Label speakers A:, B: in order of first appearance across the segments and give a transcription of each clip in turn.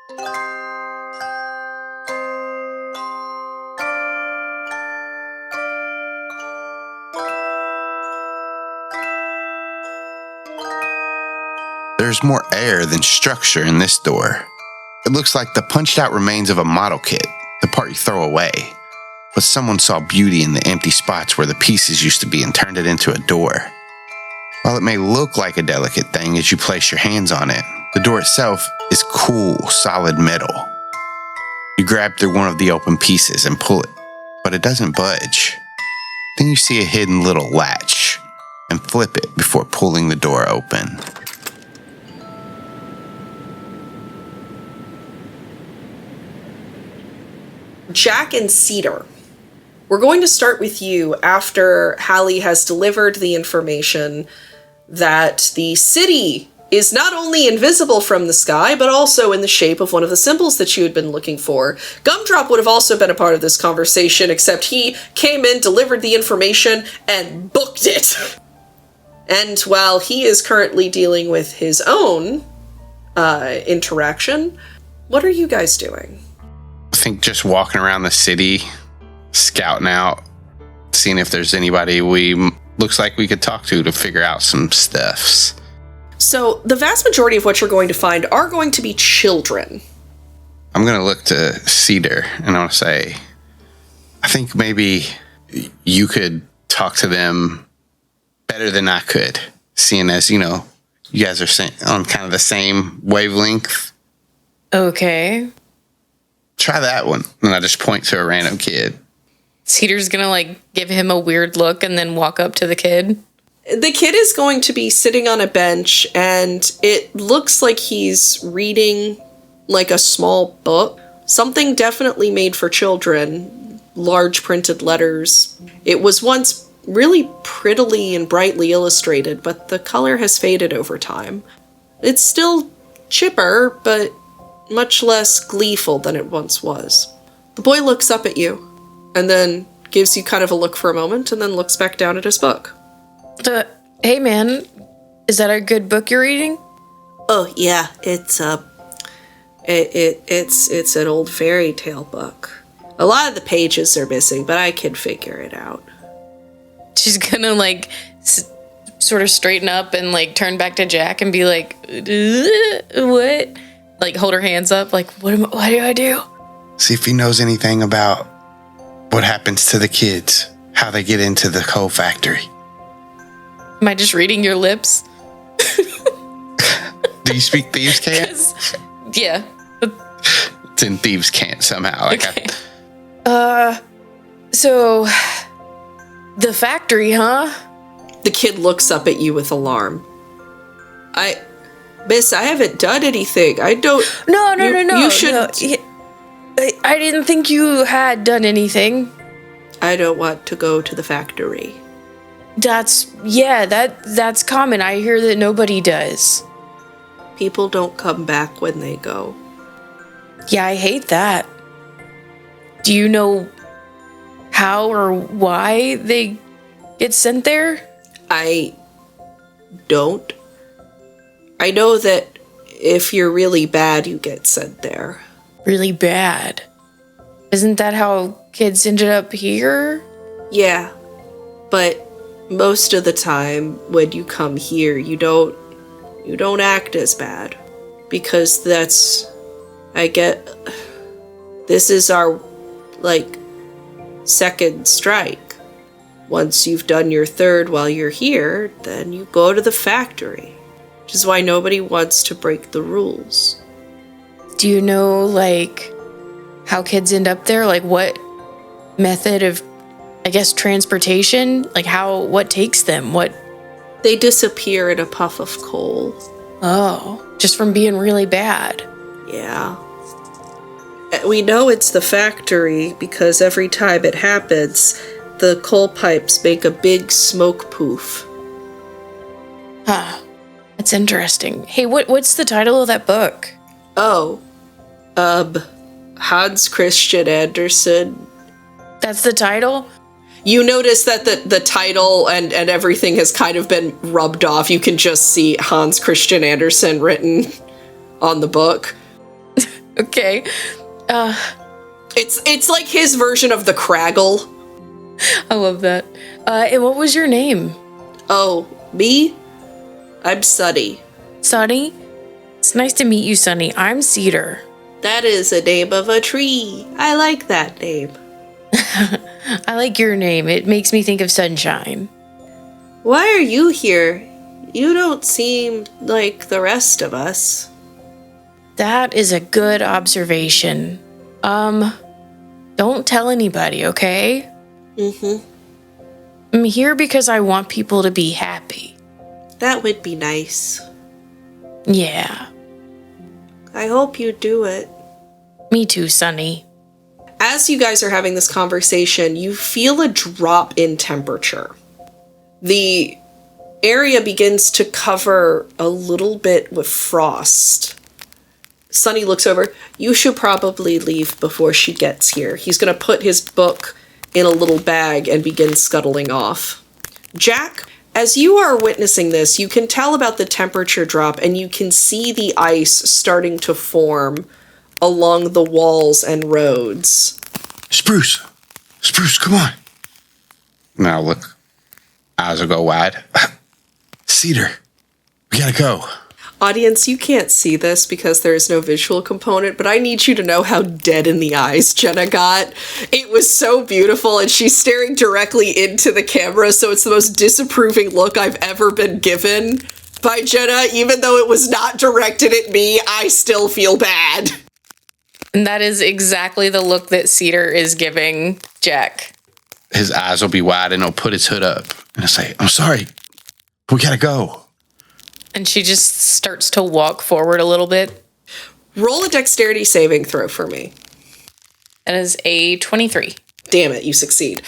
A: There's more air than structure in this door. It looks like the punched out remains of a model kit, the part you throw away. But someone saw beauty in the empty spots where the pieces used to be and turned it into a door. While it may look like a delicate thing as you place your hands on it, the door itself is cool, solid metal. You grab through one of the open pieces and pull it, but it doesn't budge. Then you see a hidden little latch and flip it before pulling the door open.
B: Jack and Cedar. We're going to start with you after Halley has delivered the information that the city is not only invisible from the sky, but also in the shape of one of the symbols that you had been looking for. G.U.M.D.R.O.P would have also been a part of this conversation, except he came in, delivered the information, and booked it. And while he is currently dealing with his own interaction, what are you guys doing?
A: I think just walking around the city, scouting out, seeing if there's anybody looks like we could talk to figure out some stuffs.
B: So the vast majority of what you're going to find are going to be children.
A: I'm going to look to Cedar and I'll say, I think maybe you could talk to them better than I could, seeing as, you guys are on kind of the same wavelength.
C: Okay.
A: Try that one. And I just point to a random kid.
C: Cedar's gonna, give him a weird look and then walk up to the kid.
B: The kid is going to be sitting on a bench, and it looks like he's reading, a small book. Something definitely made for children. Large printed letters. It was once really prettily and brightly illustrated, but the color has faded over time. It's still chipper, but much less gleeful than it once was. The boy looks up at you, and then gives you kind of a look for a moment, and then looks back down at his book.
C: Hey man, is that a good book you're reading?
B: Oh yeah, it's an old fairy tale book. A lot of the pages are missing, but I can figure it out.
C: She's gonna sort of straighten up and turn back to Jack and be like, what? Hold her hands up, what do I do?
A: See if he knows anything about what happens to the kids, how they get into the coal factory.
C: Am I just reading your lips?
A: Do you speak Thieves' Cant?
C: Yeah.
A: It's in Thieves' Cant somehow.
C: Okay. So, the factory, huh?
B: The kid looks up at you with alarm. Miss, I haven't done anything. I don't...
C: No.
B: You shouldn't...
C: No. I didn't think you had done anything.
B: I don't want to go to the factory.
C: That's common. I hear that nobody does.
B: People don't come back when they go.
C: Yeah, I hate that. Do you know how or why they get sent there?
B: I don't. I know that if you're really bad, you get sent there.
C: Really bad? Isn't that how kids ended up here?
B: Yeah, but most of the time when you come here, you don't act as bad. Because this is our, second strike. Once you've done your third while you're here, then you go to the factory. Which is why nobody wants to break the rules.
C: Do you know, how kids end up there? What method of, transportation? What takes them?
B: They disappear in a puff of coal.
C: Oh, just from being really bad.
B: Yeah. We know it's the factory because every time it happens, the coal pipes make a big smoke poof.
C: Huh. That's interesting. Hey, what's the title of that book?
B: Oh, Hans Christian Andersen.
C: That's the title?
B: You notice that the title and everything has kind of been rubbed off. You can just see Hans Christian Andersen written on the book.
C: Okay.
B: It's like his version of the Craggle.
C: I love that. And what was your name?
B: Oh, me? I'm Sunny.
C: Sunny? It's nice to meet you, Sunny. I'm Cedar.
B: That is a name of a tree. I like that name.
C: I like your name. It makes me think of sunshine.
B: Why are you here? You don't seem like the rest of us.
C: That is a good observation. Don't tell anybody, okay?
B: Mm-hmm.
C: I'm here because I want people to be happy.
B: That would be nice.
C: Yeah.
B: I hope you do it.
C: Me too, Sunny.
B: As you guys are having this conversation, you feel a drop in temperature. The area begins to cover a little bit with frost. Sunny looks over. You should probably leave before she gets here. He's going to put his book in a little bag and begin scuttling off. Jack, as you are witnessing this, you can tell about the temperature drop and you can see the ice starting to form along the walls and roads.
A: Spruce, come on. Now look, eyes will go wide. Cedar, we gotta go.
B: Audience, you can't see this because there is no visual component, but I need you to know how dead in the eyes Jenna got. It was so beautiful, and she's staring directly into the camera, so it's the most disapproving look I've ever been given by Jenna. Even though it was not directed at me, I still feel bad.
C: And that is exactly the look that Cedar is giving Jack.
A: His eyes will be wide and he'll put his hood up and he'll say, I'm sorry, we gotta go.
C: And she just starts to walk forward a little bit.
B: Roll a dexterity saving throw for me.
C: That is a 23.
B: Damn it, you succeed.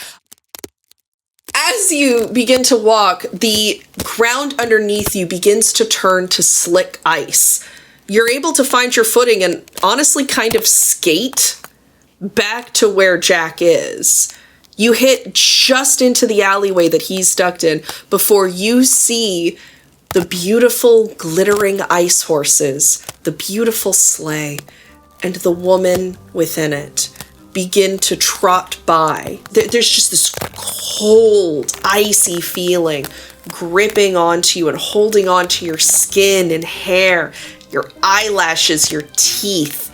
B: As you begin to walk, the ground underneath you begins to turn to slick ice. You're able to find your footing and honestly kind of skate back to where Jack is. You hit just into the alleyway that he's ducked in before you see the beautiful glittering ice horses, the beautiful sleigh, and the woman within it begin to trot by. There's just this cold, icy feeling gripping onto you and holding onto your skin and hair, your eyelashes, your teeth.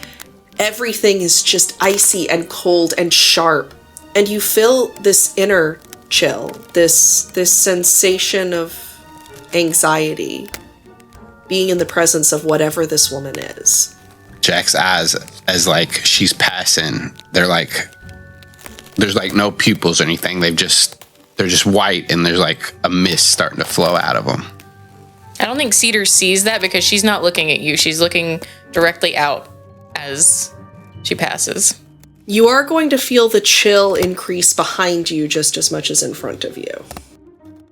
B: Everything is just icy and cold and sharp. And you feel this inner chill, this sensation of anxiety, being in the presence of whatever this woman is.
A: Jack's eyes, as like she's passing, they're like, there's like no pupils or anything. They're just white, and there's like a mist starting to flow out of them.
C: I don't think Cedar sees that because she's not looking at you. She's looking directly out as she passes.
B: You are going to feel the chill increase behind you just as much as in front of you.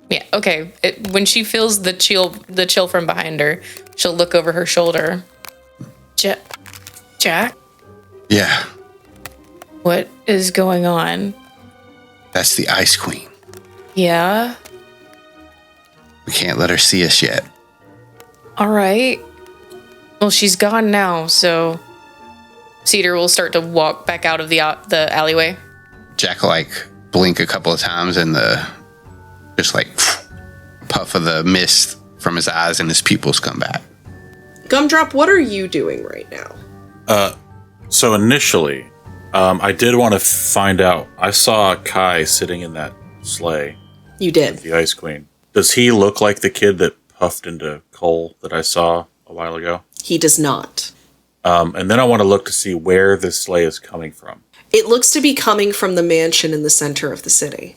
C: Yeah, okay. When she feels the chill from behind her, she'll look over her shoulder. Jack?
A: Yeah.
C: What is going on?
A: That's the Ice Queen.
C: Yeah?
A: We can't let her see us yet.
C: All right. Well, she's gone now, so Cedar will start to walk back out of the alleyway.
A: Jack will like blink a couple of times, and the just like puff of the mist from his eyes and his pupils come back.
B: G.U.M.D.R.O.P, what are you doing right now?
D: So initially, I did want to find out. I saw Kai sitting in that sleigh.
B: You did.
D: The Ice Queen. Does he look like the kid that puffed into coal that I saw a while ago?
B: He does not.
D: And then I want to look to see where this sleigh is coming from.
B: It looks to be coming from the mansion in the center of the city.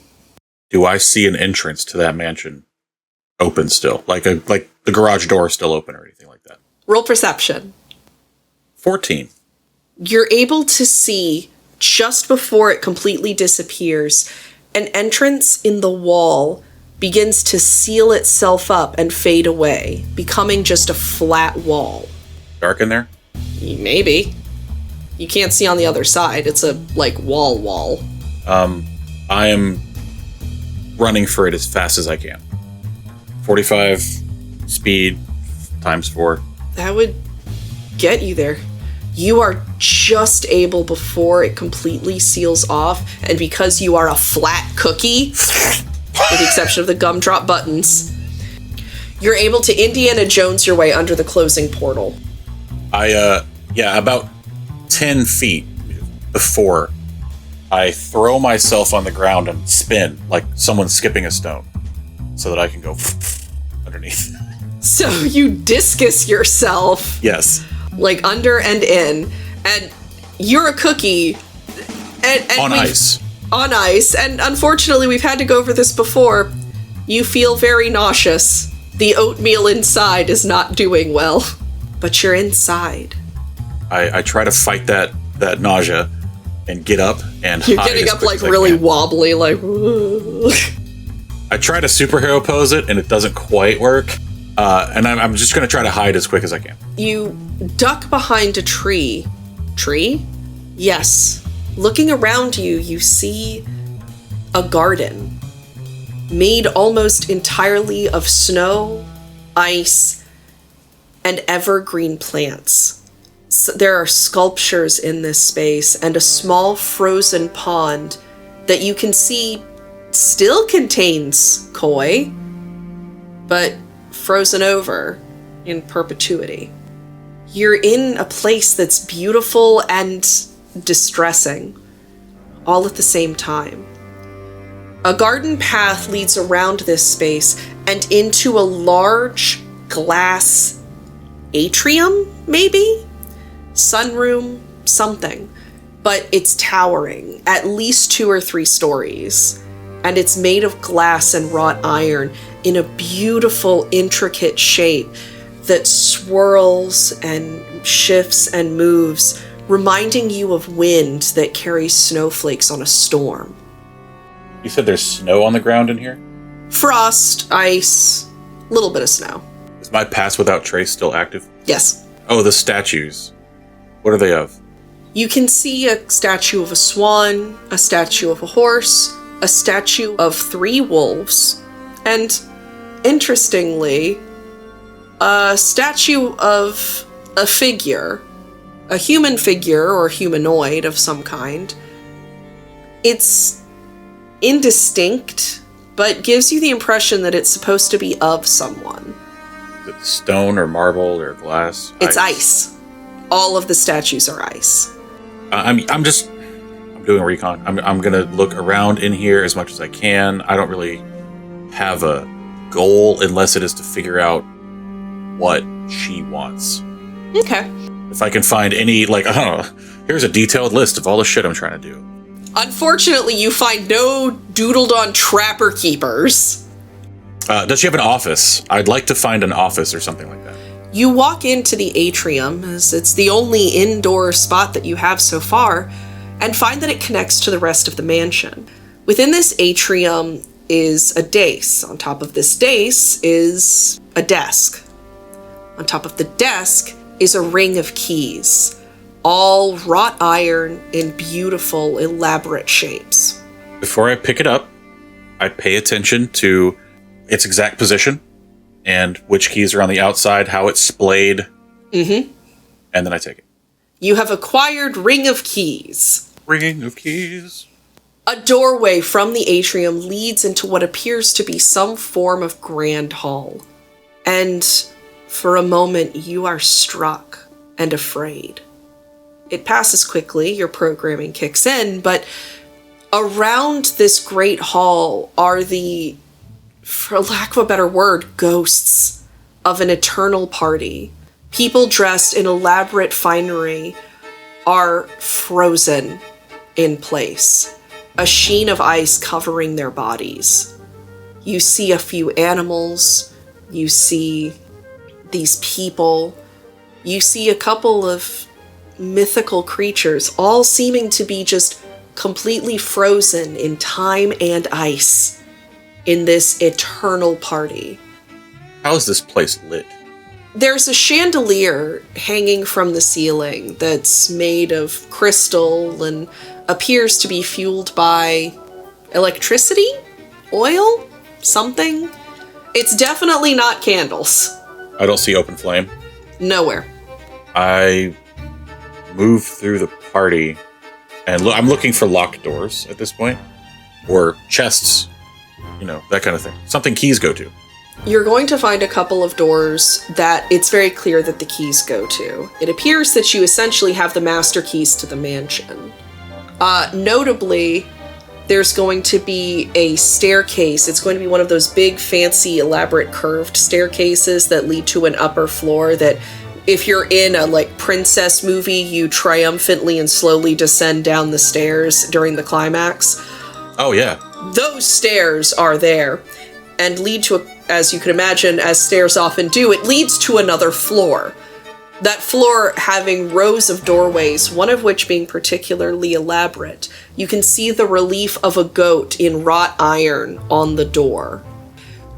D: Do I see an entrance to that mansion open still? Like the garage door still open or anything like that?
B: Roll perception.
D: 14.
B: You're able to see, just before it completely disappears, an entrance in the wall begins to seal itself up and fade away, becoming just a flat wall.
D: Dark in there?
B: Maybe. You can't see on the other side. It's a, wall.
D: I am running for it as fast as I can. 45 speed times 4.
B: That would get you there. You are just able, before it completely seals off, and because you are a flat cookie, with the exception of the gumdrop buttons, you're able to Indiana Jones your way under the closing portal.
D: About 10 feet before, I throw myself on the ground and spin like someone skipping a stone so that I can go underneath.
B: So you discus yourself.
D: Yes.
B: Like under and in, and you're a cookie. And
D: on ice.
B: On ice, and unfortunately we've had to go over this before. You feel very nauseous. The oatmeal inside is not doing well, but you're inside.
D: I try to fight that nausea and get up and
B: you're
D: hide
B: getting
D: as
B: up
D: quick
B: like
D: as I
B: really
D: can.
B: wobbly, like.
D: I try to superhero pose it, and it doesn't quite work. And I'm just going to try to hide as quick as I can.
B: You duck behind a tree. Tree? Yes. Looking around you, you see a garden made almost entirely of snow, ice, and evergreen plants. So there are sculptures in this space and a small frozen pond that you can see still contains koi, but frozen over in perpetuity. You're in a place that's beautiful and distressing, all at the same time. A garden path leads around this space and into a large glass atrium, maybe? Sunroom, something. But it's towering, at least 2 or 3 stories. And it's made of glass and wrought iron in a beautiful, intricate shape that swirls and shifts and moves, reminding you of wind that carries snowflakes on a storm.
D: You said there's snow on the ground in here?
B: Frost, ice, a little bit of snow.
D: Is my pass without trace still active?
B: Yes.
D: Oh, the statues. What are they of?
B: You can see a statue of a swan, a statue of a horse, a statue of 3 wolves, and, interestingly, a statue of a figure, a human figure or humanoid of some kind. It's indistinct, but gives you the impression that it's supposed to be of someone.
D: Is it stone or marble or glass?
B: It's ice. All of the statues are ice.
D: I'm doing a recon. I'm gonna look around in here as much as I can. I don't really have a goal unless it is to figure out what she wants.
B: Okay.
D: If I can find any, like, I don't know, here's a detailed list of all the shit I'm trying to do.
B: Unfortunately, you find no doodled-on trapper keepers.
D: Does she have an office? I'd like to find an office or something like that.
B: You walk into the atrium, as it's the only indoor spot that you have so far, and find that it connects to the rest of the mansion. Within this atrium is a dais. On top of this dais is a desk. On top of the desk is a ring of keys, all wrought iron in beautiful, elaborate shapes.
D: Before I pick it up, I pay attention to its exact position and which keys are on the outside, how it's splayed. Mm-hmm. And then I take it.
B: You have acquired Ring of Keys.
D: Ring of Keys.
B: A doorway from the atrium leads into what appears to be some form of grand hall. And for a moment, you are struck and afraid. It passes quickly, your programming kicks in, but around this great hall are the, for lack of a better word, ghosts of an eternal party. People dressed in elaborate finery are frozen in place, a sheen of ice covering their bodies. You see a few animals, you see these people, you see a couple of mythical creatures, all seeming to be just completely frozen in time and ice in this eternal party.
D: How is this place lit?
B: There's a chandelier hanging from the ceiling that's made of crystal and appears to be fueled by electricity? Oil? Something? It's definitely not candles.
D: I don't see open flame.
B: Nowhere.
D: I move through the party, and I'm looking for locked doors at this point, or chests, that kind of thing. Something keys go to.
B: You're going to find a couple of doors that it's very clear that the keys go to. It appears that you essentially have the master keys to the mansion. Notably, there's going to be a staircase. It's going to be one of those big, fancy, elaborate, curved staircases that lead to an upper floor that, if you're in a, princess movie, you triumphantly and slowly descend down the stairs during the climax.
D: Oh, yeah.
B: Those stairs are there and lead to, as you can imagine, as stairs often do, it leads to another floor. That floor having rows of doorways, one of which being particularly elaborate. You can see the relief of a goat in wrought iron on the door.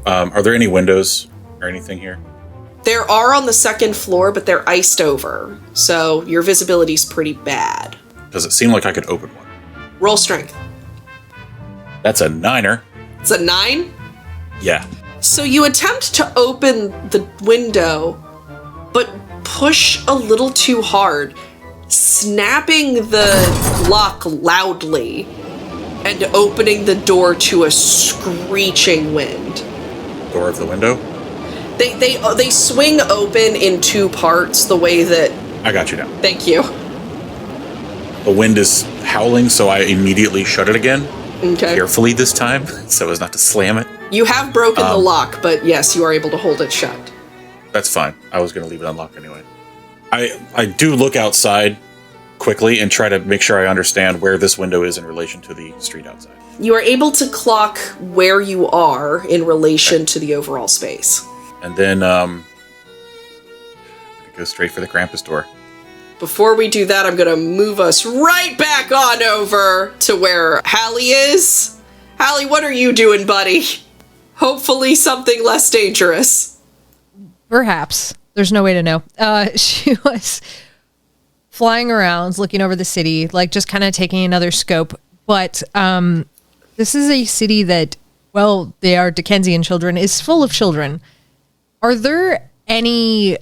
D: Are there any windows or anything here?
B: There are on the second floor, but they're iced over, so your visibility's pretty bad.
D: Does it seem like I could open one?
B: Roll strength.
D: That's a 9er.
B: It's a 9?
D: Yeah.
B: So you attempt to open the window, but push a little too hard, snapping the lock loudly and opening the door to a screeching wind.
D: Door of the window?
B: They swing open in two parts the way that...
D: I got you now.
B: Thank you.
D: The wind is howling, so I immediately shut it again.
B: Okay.
D: Carefully this time, so as not to slam it.
B: You have broken the lock, but yes, you are able to hold it shut.
D: That's fine. I was going to leave it unlocked anyway. I do look outside quickly and try to make sure I understand where this window is in relation to the street outside.
B: You are able to clock where you are in relation to the overall space.
D: And then, go straight for the Krampus door.
B: Before we do that, I'm going to move us right back on over to where Halley is. Halley, what are you doing, buddy? Hopefully something less dangerous.
E: Perhaps. There's no way to know. She was flying around, looking over the city, just kind of taking another scope. But this is a city that, well, they are Dickensian children, is full of children. Are there any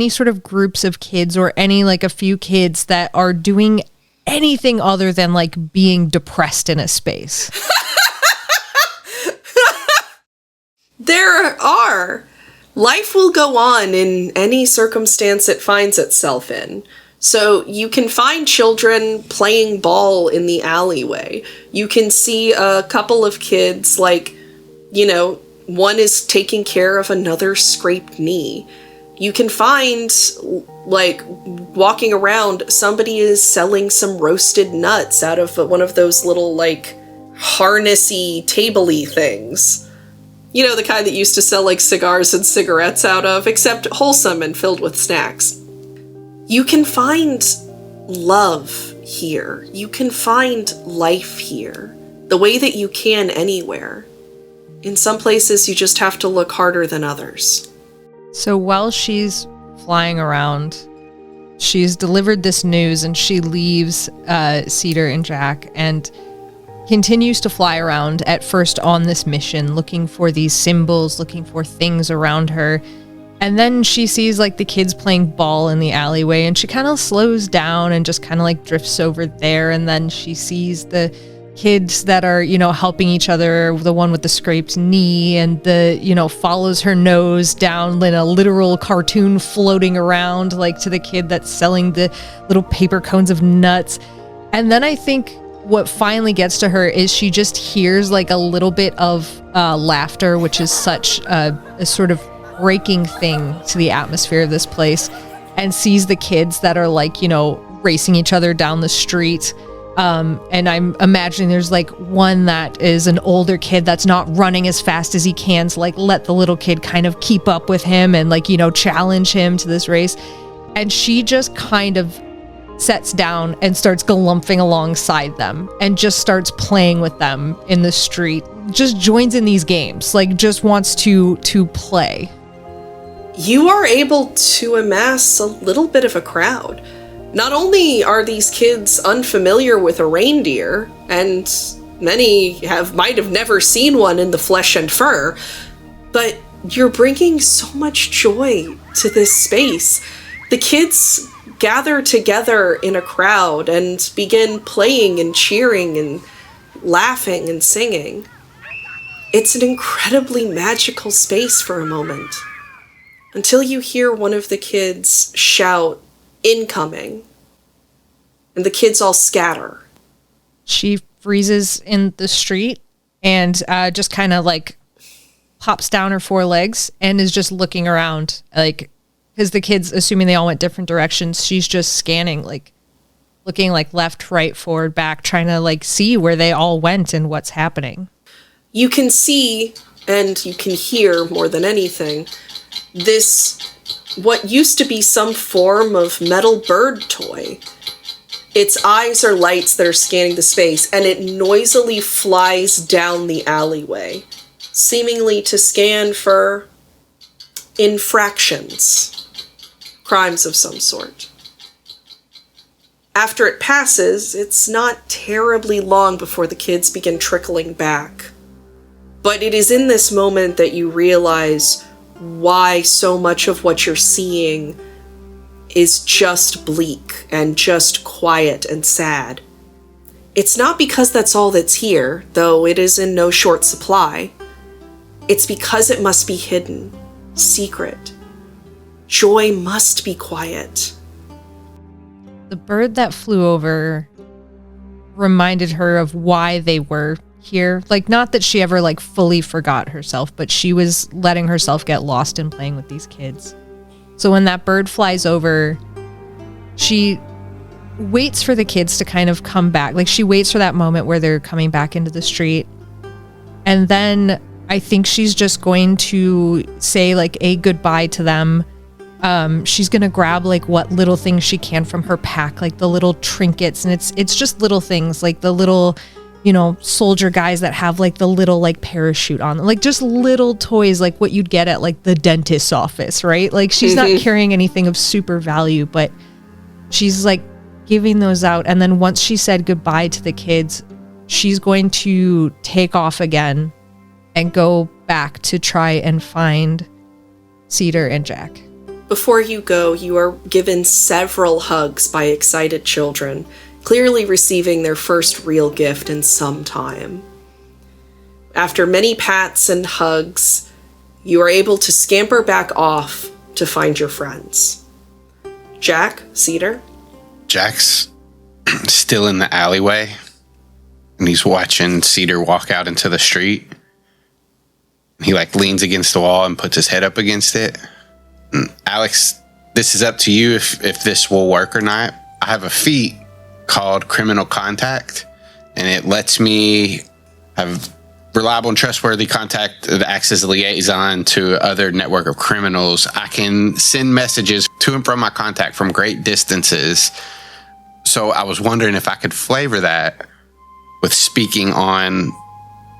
E: sort of groups of kids or any a few kids that are doing anything other than being depressed in a space?
B: There are. Life will go on in any circumstance it finds itself in. So you can find children playing ball in the alleyway. You can see a couple of kids one is taking care of another scraped knee. You can find, walking around, somebody is selling some roasted nuts out of one of those little, harnessy, table-y things. You know, the kind that used to sell, cigars and cigarettes out of, except wholesome and filled with snacks. You can find love here. You can find life here. The way that you can anywhere. In some places, you just have to look harder than others.
E: So while she's flying around, she's delivered this news and she leaves Cedar and Jack and continues to fly around, at first on this mission, looking for these symbols, looking for things around her. And then she sees the kids playing ball in the alleyway and she kind of slows down and just kind of drifts over there. And then she sees the kids that are, helping each other, the one with the scraped knee, and follows her nose down in a literal cartoon floating around, to the kid that's selling the little paper cones of nuts. And then I think what finally gets to her is she just hears a little bit of laughter, which is such a sort of breaking thing to the atmosphere of this place, and sees the kids that are racing each other down the street. And I'm imagining there's one that is an older kid that's not running as fast as he can to let the little kid kind of keep up with him and challenge him to this race. And she just kind of sets down and starts galumphing alongside them and just starts playing with them in the street. Just joins in these games, just wants to play.
B: You are able to amass a little bit of a crowd. Not only are these kids unfamiliar with a reindeer, and many might have never seen one in the flesh and fur, but you're bringing so much joy to this space. The kids gather together in a crowd and begin playing and cheering and laughing and singing. It's an incredibly magical space for a moment, until you hear one of the kids shout, "Incoming," and the kids all scatter.
E: She freezes in the street and just kind of like pops down her forelegs and is just looking around, like, because the kids, assuming they all went different directions, she's just scanning, like looking like left, right, forward, back, trying to like see where they all went and what's happening.
B: You can see and you can hear more than anything this, what used to be some form of metal bird toy. Its eyes are lights that are scanning the space, and it noisily flies down the alleyway, seemingly to scan for infractions, crimes of some sort. After it passes, it's not terribly long before the kids begin trickling back. But it is in this moment that you realize why so much of what you're seeing is just bleak and just quiet and sad. It's not because that's all that's here, though it is in no short supply. It's because it must be hidden, secret. Joy must be quiet.
E: The bird that flew over reminded her of why they were here. Like, not that she ever like fully forgot herself, but she was letting herself get lost in playing with these kids. So when that bird flies over, she waits for the kids to kind of come back. Like, she waits for that moment where they're coming back into the street. And then I think she's just going to say like a goodbye to them. She's going to grab like what little things she can from her pack, like the little trinkets. And it's just little things, like the little, soldier guys that have like the little like parachute on them, like just little toys, like what you'd get at like the dentist's office, right? Like, she's not carrying anything of super value, but she's like giving those out. And then once she said goodbye to the kids, she's going to take off again and go back to try and find Cedar and Jack.
B: Before you go, you are given several hugs by excited children, clearly receiving their first real gift in some time. After many pats and hugs, you are able to scamper back off to find your friends. Jack, Cedar?
A: Jack's still in the alleyway, and he's watching Cedar walk out into the street. He like leans against the wall and puts his head up against it. Alex, this is up to you if this will work or not. I have a feat called Criminal Contact, and it lets me have reliable and trustworthy contact that acts as a liaison to other network of criminals. I can send messages to and from my contact from great distances. So I was wondering if I could flavor that with speaking on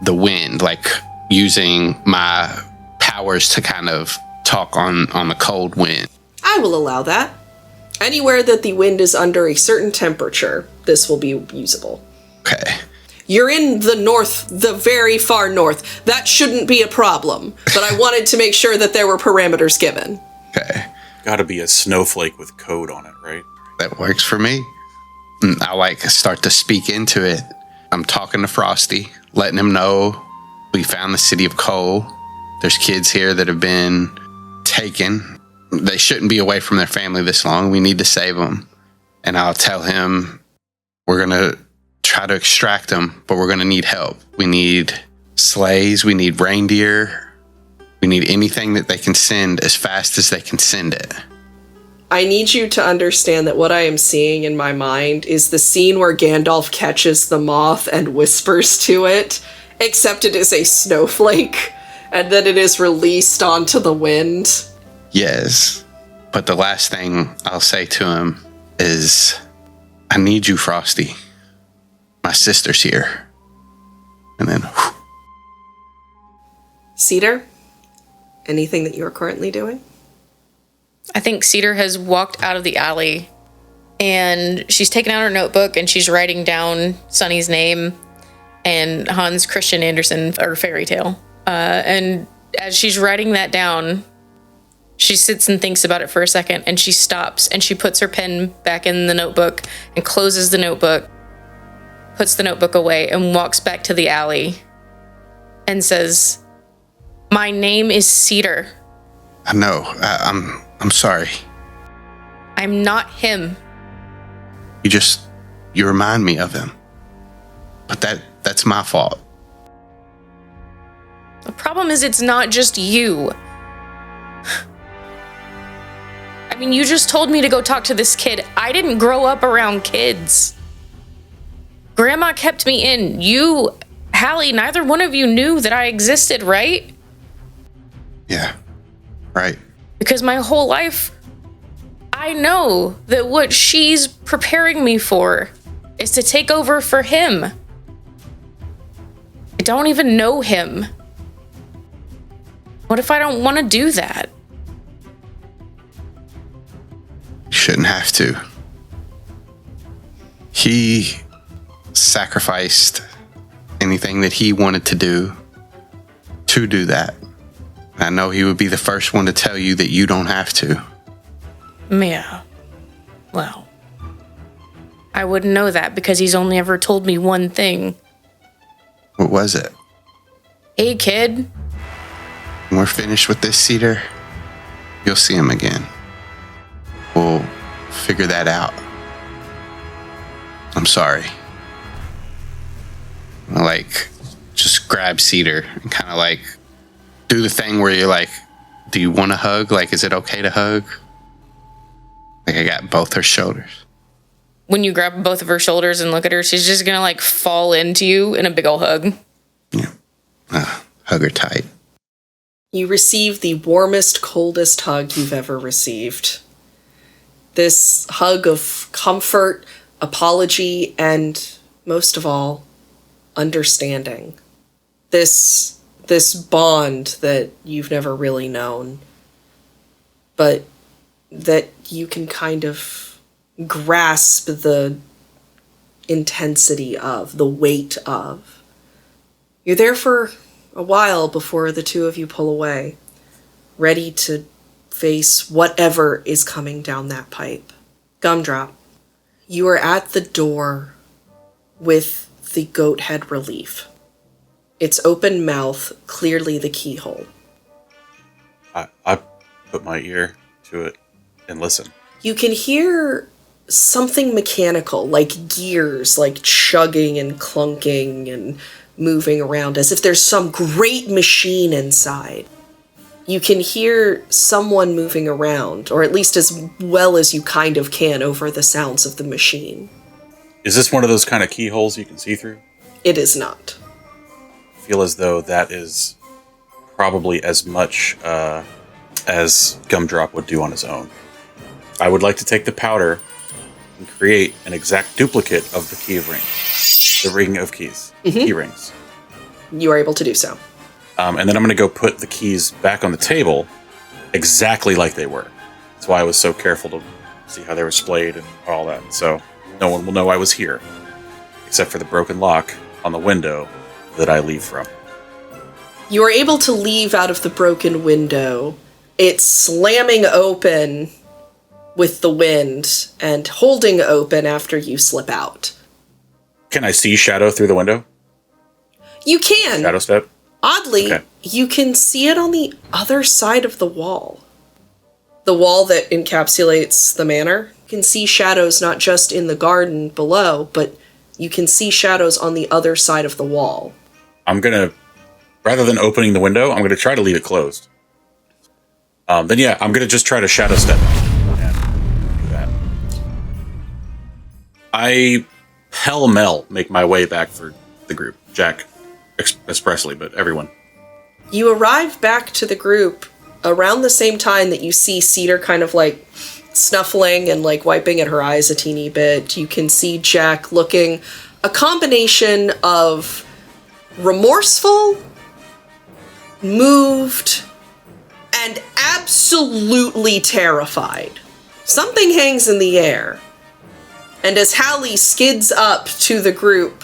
A: the wind, like using my powers to kind of talk on the cold wind.
B: I will allow that. Anywhere that the wind is under a certain temperature, this will be usable.
A: Okay.
B: You're in the north, the very far north. That shouldn't be a problem, but I wanted to make sure that there were parameters given.
A: Okay.
D: Gotta be a snowflake with code on it, right?
A: That works for me. I like start to speak into it. I'm talking to Frosty, letting him know we found the city of coal. There's kids here that have been taken. They shouldn't be away from their family this long. We need to save them. And I'll tell him we're going to try to extract them, but we're going to need help. We need sleighs. We need reindeer. We need anything that they can send as fast as they can send it.
B: I need you to understand that what I am seeing in my mind is the scene where Gandalf catches the moth and whispers to it, except it is a snowflake, and then it is released onto the wind.
A: Yes, but the last thing I'll say to him is, I need you, Frosty. My sister's here. And then, whew.
B: Cedar, anything that you are currently doing?
C: I think Cedar has walked out of the alley and she's taken out her notebook and she's writing down Sonny's name and Hans Christian Andersen, or fairy tale. And as she's writing that down, She sits and thinks about it for a second, and she stops, and she puts her pen back in the notebook and closes the notebook, puts the notebook away, and walks back to the alley and says, "My name is Cedar."
A: I know. I'm sorry.
C: I'm not him.
A: You remind me of him. But that's my fault.
C: The problem is it's not just you. I mean, you just told me to go talk to this kid. I didn't grow up around kids. Grandma kept me in. You, Halley, neither one of you knew that I existed, right?
A: Yeah, right.
C: Because my whole life, I know that what she's preparing me for is to take over for him. I don't even know him. What if I don't want to do that?
A: You shouldn't have to. He sacrificed anything that he wanted to do that. I know he would be the first one to tell you that you don't have to.
C: Yeah. Well, I wouldn't know that because he's only ever told me one thing.
A: What was it?
C: Hey, kid.
A: When we're finished with this, Cedar, you'll see him again. We'll figure that out. I'm sorry. Just grab Cedar and kind of do the thing where you're like, do you want to hug? Is it okay to hug? I got both her shoulders.
C: When you grab both of her shoulders and look at her, she's just gonna fall into you in a big ol' hug.
A: Yeah. Hug her tight.
B: You receive the warmest, coldest hug you've ever received. This hug of comfort, apology, and most of all, understanding. This bond that you've never really known, but that you can kind of grasp the intensity of, the weight of. You're there for a while before the two of you pull away, ready to face whatever is coming down that pipe. Gum-Drop, you are at the door with the goat head relief. Its open mouth clearly the keyhole.
D: I put my ear to it and listen.
B: You can hear something mechanical, like gears, chugging and clunking and moving around, as if there's some great machine inside. You can hear someone moving around, or at least as well as you kind of can over the sounds of the machine.
D: Is this one of those kind of keyholes you can see through?
B: It is not.
D: I feel as though that is probably as much as G.U.M.D.R.O.P would do on his own. I would like to take the powder and create an exact duplicate of the key of rings. The ring of keys. Key rings.
B: You are able to do so.
D: And then I'm going to go put the keys back on the table exactly like they were. That's why I was so careful to see how they were splayed and all that. So no one will know I was here, except for the broken lock on the window that I leave from.
B: You are able to leave out of the broken window. It's slamming open with the wind and holding open after you slip out.
D: Can I see Shadow through the window?
B: You can.
D: Shadow step?
B: Oddly,
D: Okay.
B: You can see it on the other side of the wall. The wall that encapsulates the manor. You can see shadows not just in the garden below, but you can see shadows on the other side of the wall.
D: I'm going to, rather than opening the window, I'm going to try to leave it closed. I'm going to just try to shadow step and do that. I pell-mell make my way back for the group. Jack, expressly, but everyone.
B: You arrive back to the group around the same time that you see Cedar kind of snuffling and wiping at her eyes a teeny bit. You can see Jack looking a combination of remorseful, moved, and absolutely terrified. Something hangs in the air. And as Halley skids up to the group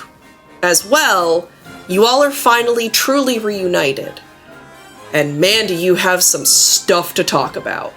B: as well, you all are finally truly reunited. And man, do you have some stuff to talk about.